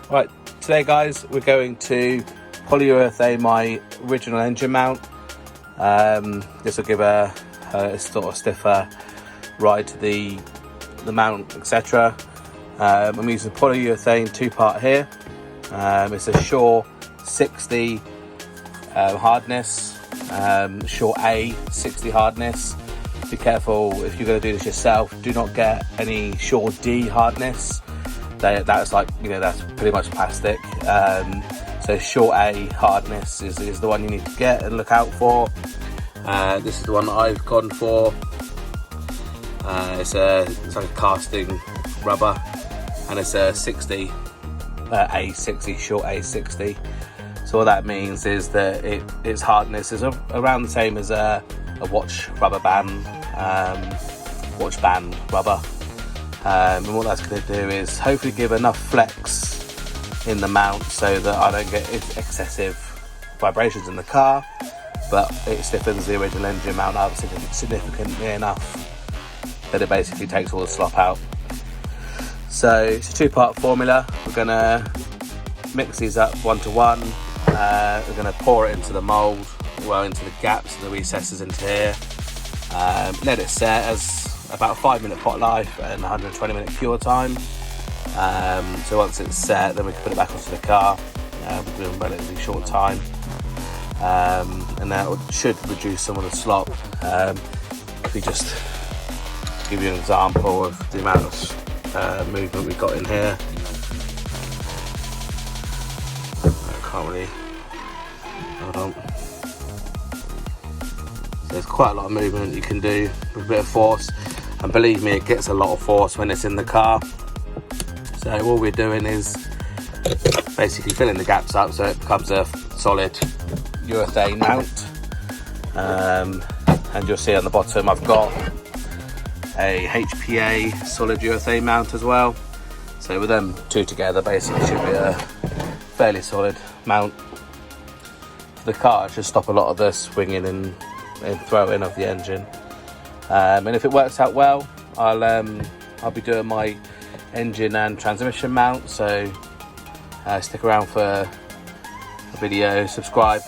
Right, today guys, we're going to polyurethane my original engine mount. This will give a sort of stiffer ride to the mount, etc. I'm using polyurethane 2-part here. It's a Shore 60 hardness, Shore A 60 hardness. Be careful if you're going to do this yourself. Do not get any Shore D hardness. That's like, that's pretty much plastic. So Shore A hardness is the one you need to get and look out for. This is the one that I've gone for. It's like a casting rubber, and it's a 60 A60, Shore A60. So what that means is that its hardness is around the same as a watch rubber band, watch band rubber. And what that's going to do is hopefully give enough flex in the mount so that I don't get excessive vibrations in the car, but it stiffens the original engine mount up significantly enough that it basically takes all the slop out. So it's a 2-part formula. We're going to mix these up 1 to 1. We're going to pour it into the mould, into the gaps and the recesses into here. Let it set as about a 5-minute pot life and 120-minute cure time. So once it's set, then we can put it back onto the car within a relatively short time. And that should reduce some of the slop. If we just give you an example of the amount of movement we've got in here. I can't really, hold on. So there's quite a lot of movement you can do with a bit of force, and believe me, it gets a lot of force when it's in the car. So all we're doing is basically filling the gaps up so it becomes a solid urethane mount. And you'll see on the bottom I've got a HPA solid urethane mount as well. So with them two together, basically should be a fairly solid mount for the car. It should stop a lot of the swinging and throwing of the engine. And if it works out well, I'll be doing my engine and transmission mount. So stick around for a video, subscribe,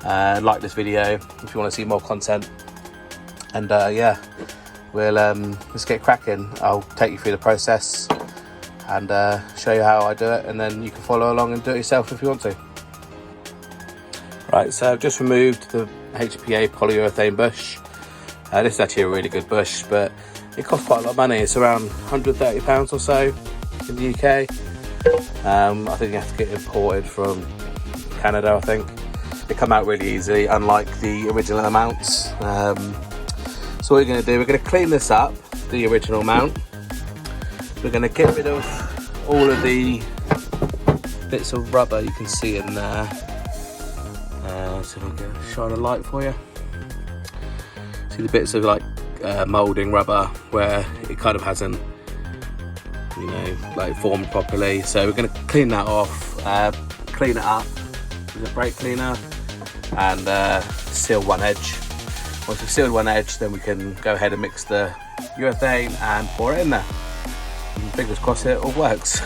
like this video if you want to see more content. And yeah, we'll let's get cracking. I'll take you through the process and show you how I do it, and then you can follow along and do it yourself if you want to. Right, so I've just removed the HPA polyurethane bush. This is actually a really good bush, but it costs quite a lot of money. It's around £130 or so in the UK. I think you have to get imported from Canada, I think. They come out really easy, unlike the original amounts. So what we're going to do, we're going to clean this up, the original mount. We're going to get rid of all of the bits of rubber you can see in there. So I'm going to shine a light for you. See the bits of like moulding rubber where it kind of hasn't, like formed properly. So we're going to clean that off, clean it up with a brake cleaner, and seal one edge. Once we've sealed one edge, then we can go ahead and mix the urethane and pour it in there. And fingers crossed it all works.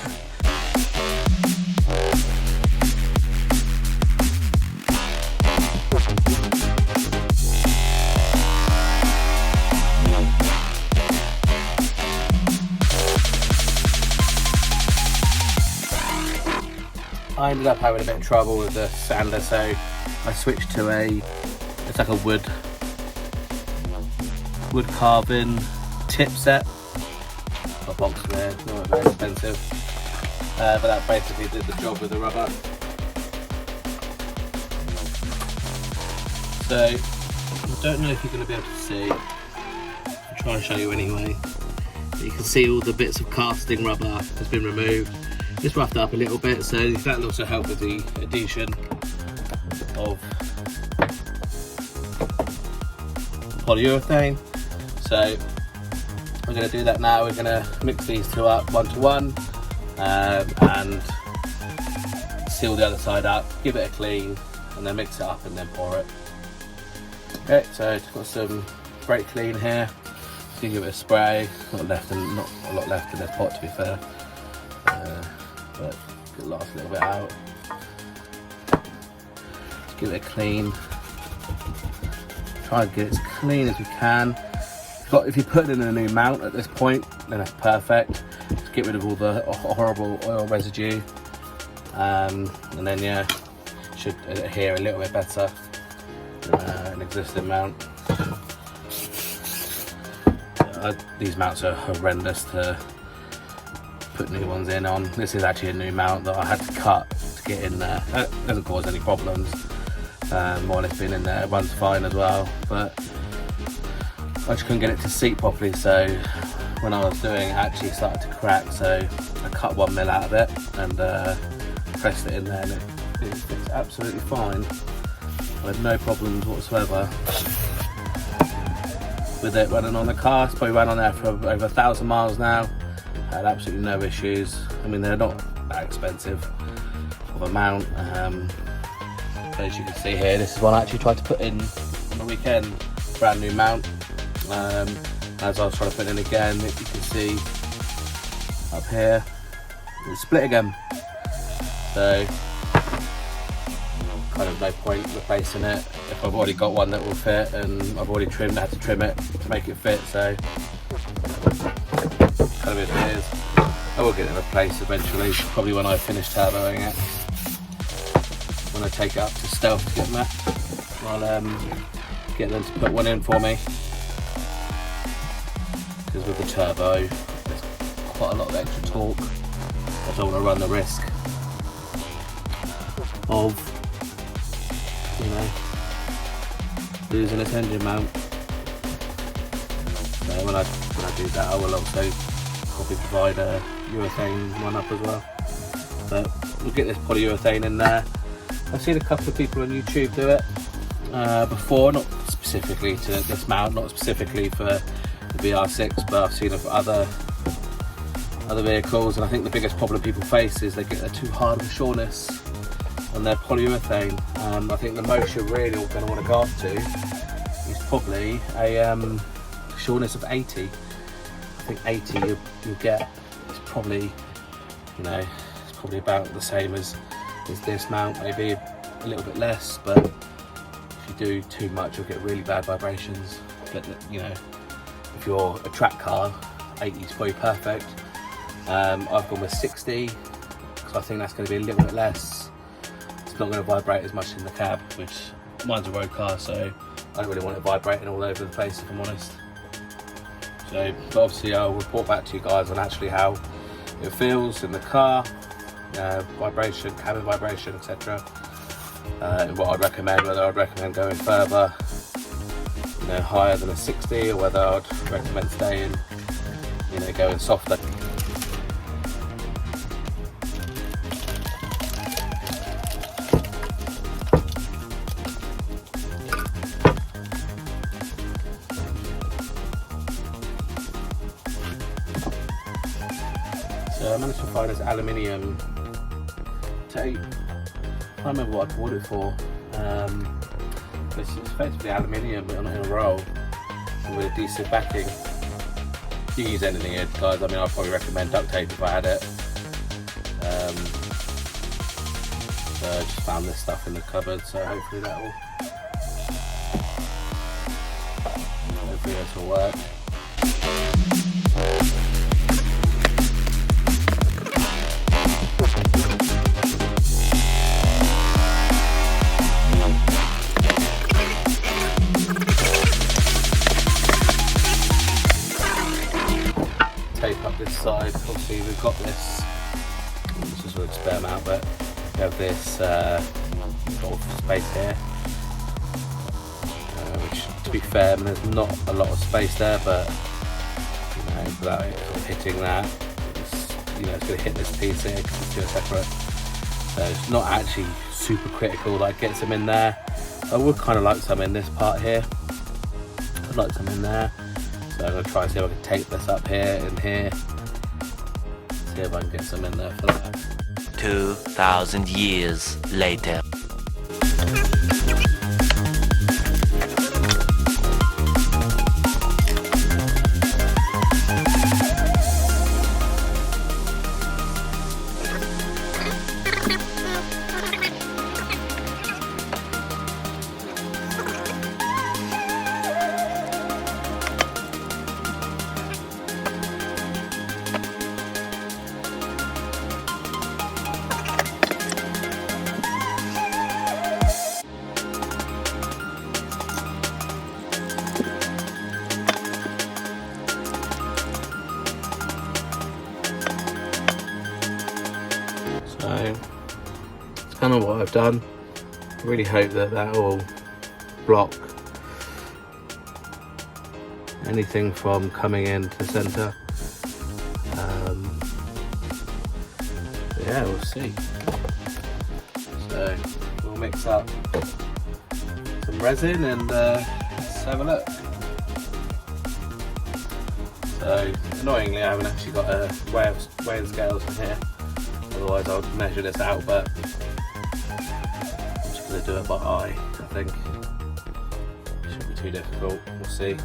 I ended up having a bit of trouble with the sander, so I switched to it's like a wood carving tip set. Got a box there, not very expensive, but that basically did the job with the rubber. So I don't know if you're going to be able to see. I'll try and show you anyway. But you can see all the bits of casting rubber has been removed. Just roughed up a little bit, so that will also help with the adhesion of polyurethane. So we're going to do that now. We're going to mix these two up 1 to 1 and seal the other side up, give it a clean, and then mix it up and then pour it. Okay, so I've got some brake clean here. Give it a spray. Not a lot left in this pot, to be fair. but get the last little bit out. Just give it a clean. Try and get it as clean as we can. If you're putting in a new mount at this point, then that's perfect. Just get rid of all the horrible oil residue, and then yeah, should adhere a little bit better than an existing mount. These mounts are horrendous to put new ones in on. This is actually a new mount that I had to cut to get in there. It doesn't cause any problems while it's been in there. It runs fine as well, but I just couldn't get it to seat properly, so when I was doing it, actually started to crack, so I cut 1 mil out of it and pressed it in there, and it fits absolutely fine. I had no problems whatsoever with it running on the car. It's probably ran on there for over 1,000 miles now. I had absolutely no issues. I mean, they're not that expensive of a mount. As you can see here, this is one I actually tried to put in on the weekend. Brand new mount. As I was trying to put in again, you can see up here, it's split again. So, kind of no point replacing it if I've already got one that will fit, and I've already trimmed, I had to trim it to make it fit, so kind of it is. I will get it replaced eventually, probably when I finish turboing it. When I take it up to stealth to get them at, I'll get them to put one in for me, because with the turbo there's quite a lot of extra torque. I don't want to run the risk of, you know, losing this engine mount. So when I do that, I will also probably provide a urethane one up as well. But we'll get this polyurethane in there. I've seen a couple of people on YouTube do it before, not specifically to this mount, not specifically for the VR6, but I've seen it for other vehicles, and I think the biggest problem people face is they get too hard of a shortness on their polyurethane. I think the most you're really going to want to go up to is probably a shortness of 80. I think 80 you'll get, it's probably, you know, it's probably about the same as this mount, maybe a little bit less, but if you do too much you'll get really bad vibrations. But you know, if you're a track car, 80 is probably perfect. I've gone with 60 because I think that's going to be a little bit less. It's not going to vibrate as much in the cab, which mine's a road car, so I don't really want it vibrating all over the place, if I'm honest. So, but obviously I'll report back to you guys on actually how it feels in the car, vibration, cabin vibration, etc. And what I'd recommend, whether I'd recommend going further, you know, higher than a 60, or whether I'd recommend staying, you know, going softer. So I managed to find this aluminium tape. I can't remember what I bought it for. It's effectively aluminium but in a roll and with adhesive backing. You can use anything here, guys. I mean, I'd probably recommend duct tape if I had it. So I just found this stuff in the cupboard, so hopefully this will work. Tape up this side. Obviously we've got this is a spare mount, but we have this sort of space here, which, to be fair, I mean, there's not a lot of space there, but you know, without it sort of hitting that, it's going to hit this piece here because it's two separate. So it's not actually super critical that it gets them in there. I would kind of like some in this part here. I'd like some in there. So I'm going to try and see if I can tape this up here and here. See if I can get some in there for that. 2,000 years later. So it's kind of what I've done. I really hope that that will block anything from coming into the centre. Yeah, we'll see. So we'll mix up some resin and let's have a look. So annoyingly, I haven't actually got a weighing scales in here. Otherwise, I would measure this out, but I'm just going to do it by eye. I think shouldn't be too difficult. We'll see.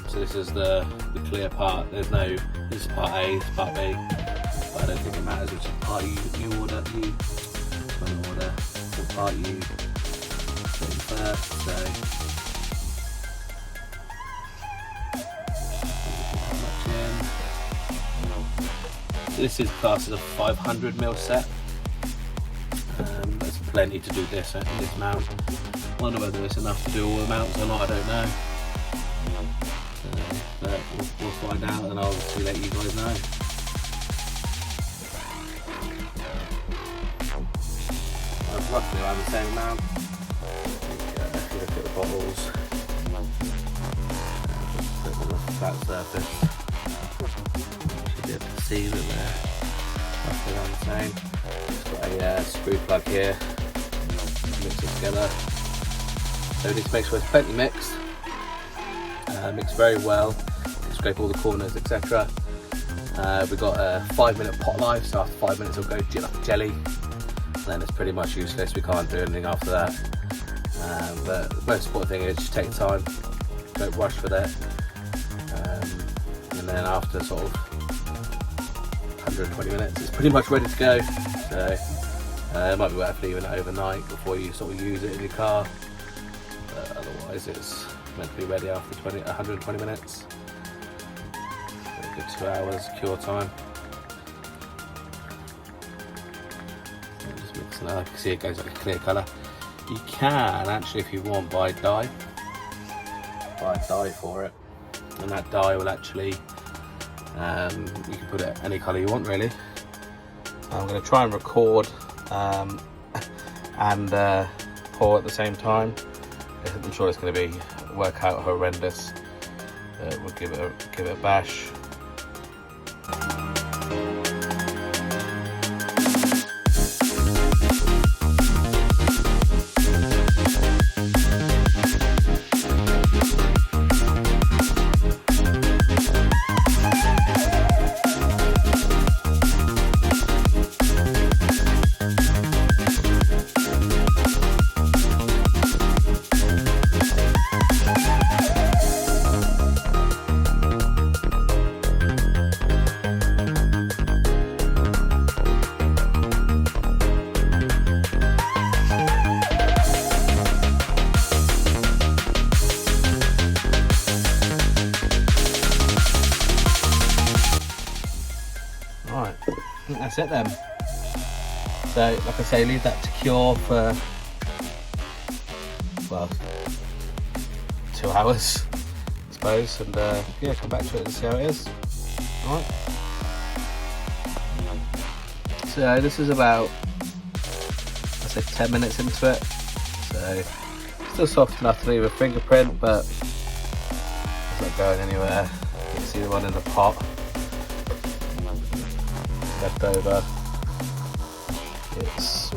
So this is the clear part. There's no. This is part A. This is part B. But I don't think it matters which part you order. You order what part you put in first. So this is classed as a 500mm set. That's plenty to do this mount. Wonder whether it's enough to do all the mounts or not. I don't know. But we'll find out, and I'll obviously let you guys know. Roughly around the same amount. If you look at the bottles, just put them on the flat surface. You should be able to see that they're roughly around the same. Just got a screw plug here. Mix it together. So we need to make sure it's plenty mixed. Mixed very well. Scrape all the corners, etc. We've got a 5-minute pot life, so after 5 minutes it'll go like jelly. Then it's pretty much useless. We can't do anything after that. But the most important thing is just take time, don't rush with it, and then after sort of 120 minutes it's pretty much ready to go. So it might be worth leaving it overnight before you sort of use it in your car, but otherwise it's meant to be ready after 120 minutes. A good 2 hours cure time. Now, you can see it goes like a clear colour. You can actually, if you want, buy dye for it, and that dye will actually, you can put it any colour you want really. I'm going to try and record and pour at the same time. I'm sure it's going to work out horrendous. We'll give it a bash. I think that's it then. So like I say, leave that to cure for, well, 2 hours I suppose, and yeah, come back to it and see how it is. Alright. So this is about, I'd say 10 minutes into it. So still soft enough to leave a fingerprint, but it's not going anywhere. You can see the one in the pot left over. It's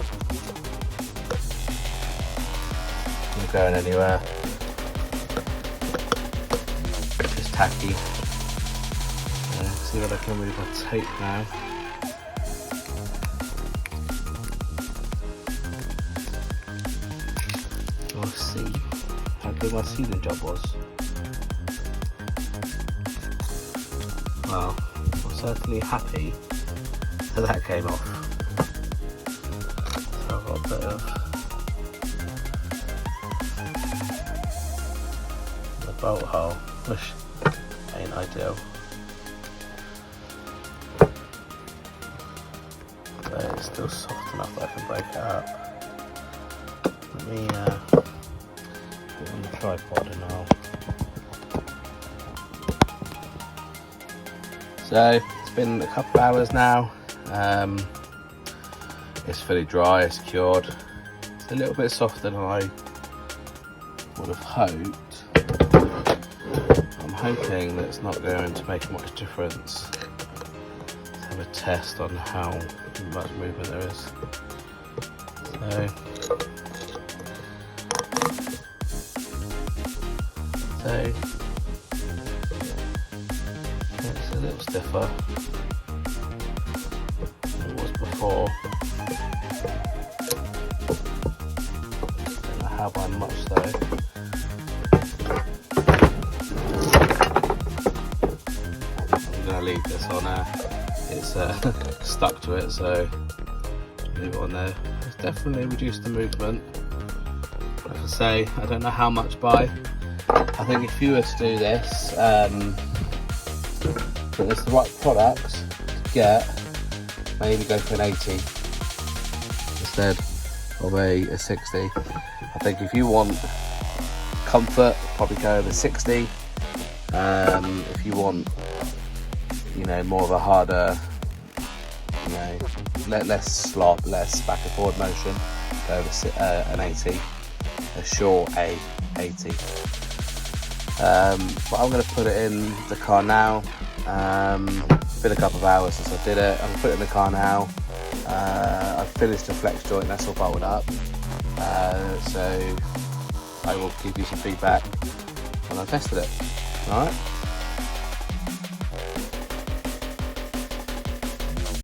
not going anywhere. It's tacky. See what I can move my tape now. We'll see how good my sealing job was. Well, I'm certainly happy that came off. So I've got a bit of the bolt hole, which ain't ideal. But it's still soft enough that I can break it up. Let me put it on the tripod and I'll. So it's been a couple of hours now. It's fully dry, it's cured. It's a little bit softer than I would have hoped. I'm hoping that it's not going to make much difference. Let's have a test on how much movement there is. So it's a little stiffer than it was before. Don't know how by much though. I'm gonna leave this on there. It's stuck to it, so leave it on there. It's definitely reduced the movement. Like I say, I don't know how much by. I think if you were to do this, but it's the right product to get, maybe go for an 80 instead of a 60. I think if you want comfort, probably go with a 60. If you want, you know, more of a harder, you know, less slop, less back and forward motion, go with an 80, a short A80. But I'm going to put it in the car now. Been a couple of hours since I did it. I'm going to put it in the car now. I've finished the flex joint, that's all bolted up. So I will give you some feedback when I've tested it. Alright?